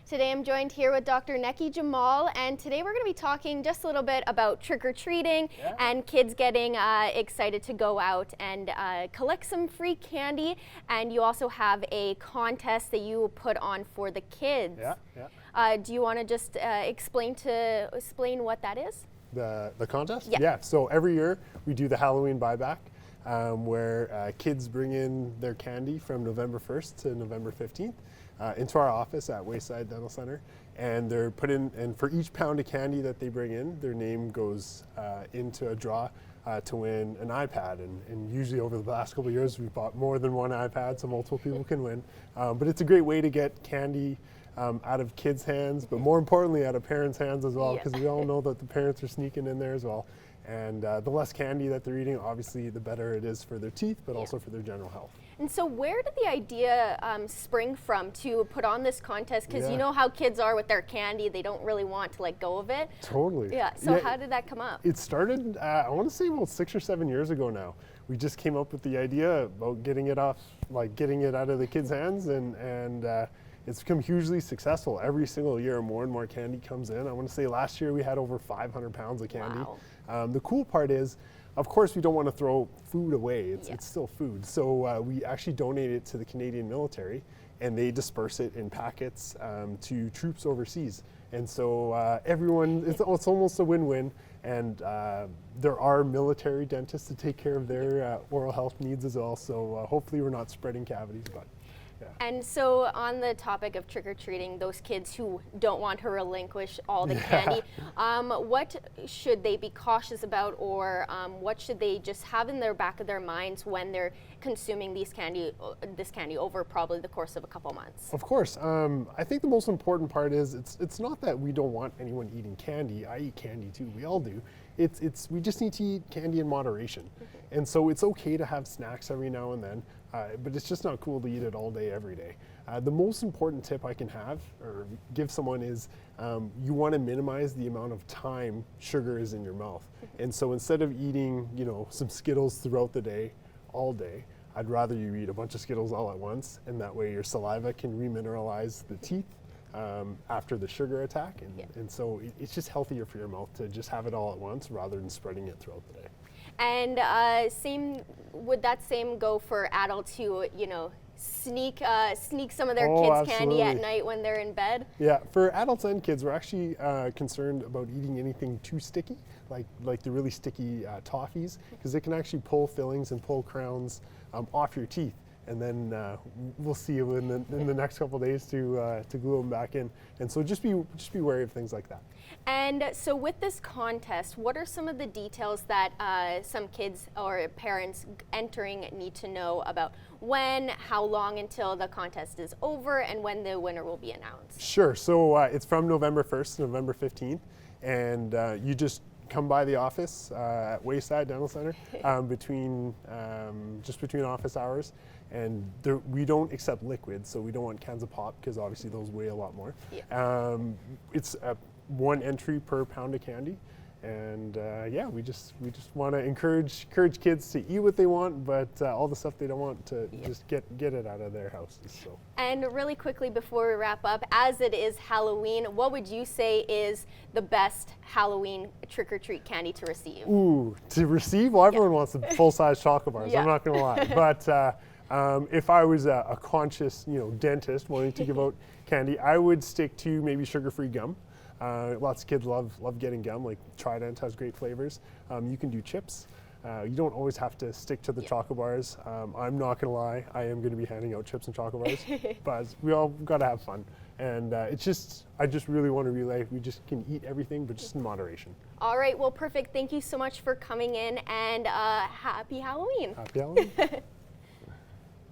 Today I'm joined here with Dr. Nekky Jamal, and today we're going to be talking just a little bit about trick-or-treating and kids getting excited to go out and collect some free candy. And you also have a contest that you put on for the kids. Do you want to just explain what that is? The contest? Yeah. So every year we do the Halloween buyback, where kids bring in their candy from November 1st to November 15th into our office at Wayside Dental Center, and they're put in, and for each pound of candy that they bring in, their name goes into a draw to win an iPad. And usually over the last couple of years we've bought more than one iPad, so multiple people can win. But it's a great way to get candy out of kids' hands, but more importantly out of parents' hands as well, because we all know that the parents are sneaking in there as well. And the less candy that they're eating, obviously the better it is for their teeth, but also for their general health. And so where did the idea spring from to put on this contest? Because you know how kids are with their candy, they don't really want to let go of it. Totally. Yeah, so how did that come up? It started, I want to say about 6 or 7 years ago now. We just came up with the idea about getting it off, like getting it out of the kids' hands, and it's become hugely successful. Every single year, more and more candy comes in. I want to say last year we had over 500 pounds of candy. Wow. The cool part is, of course, we don't want to throw food away. It's still food. So we actually donate it to the Canadian military, and they disperse it in packets to troops overseas. And so everyone, it's almost a win-win. And there are military dentists to take care of their oral health needs as well. So hopefully we're not spreading cavities, but. And so on the topic of trick-or-treating, those kids who don't want to relinquish all the candy, what should they be cautious about, or what should they just have in their back of their minds when they're consuming this candy over probably the course of a couple months? Of course. I think the most important part is it's not that we don't want anyone eating candy. I eat candy too. We all do. We just need to eat candy in moderation. And so it's okay to have snacks every now and then, but it's just not cool to eat it all day, every day. The most important tip I can have or give someone is you want to minimize the amount of time sugar is in your mouth. And so instead of eating, some Skittles throughout the day, all day, I'd rather you eat a bunch of Skittles all at once, and that way your saliva can remineralize the teeth after the sugar attack. And so it's just healthier for your mouth to just have it all at once rather than spreading it throughout the day. And would that same go for adults who, sneak some of their kids' candy at night when they're in bed? Yeah, for adults and kids, we're actually concerned about eating anything too sticky, like the really sticky toffees, because they can actually pull fillings and pull crowns off your teeth. And then we'll see you in the next couple of days to glue them back in. And so just be wary of things like that. And so with this contest, what are some of the details that some kids or parents entering need to know about when, how long until the contest is over, and when the winner will be announced? Between So it's from November 1st to November 15th, and you just come by the office at Wayside Dental Center between office hours. And we don't accept liquids, so we don't want cans of pop because obviously those weigh a lot more. It's one entry per pound of candy, and we just want to encourage kids to eat what they want, but all the stuff they don't want to just get it out of their houses. So. And really quickly before we wrap up, as it is Halloween, what would you say is the best Halloween trick-or-treat candy to receive? Ooh, to receive? Well, everyone wants the full-size chocolate bars. I'm not going to lie, but. If I was a conscious, dentist wanting to give out candy, I would stick to maybe sugar-free gum. Lots of kids love getting gum, like Trident has great flavors. You can do chips. You don't always have to stick to the chocolate bars. I'm not going to lie, I am going to be handing out chips and chocolate bars, but we all got to have fun. And I just really want to relay, we just can eat everything, but just in moderation. All right, well, perfect. Thank you so much for coming in, and happy Halloween. Happy Halloween.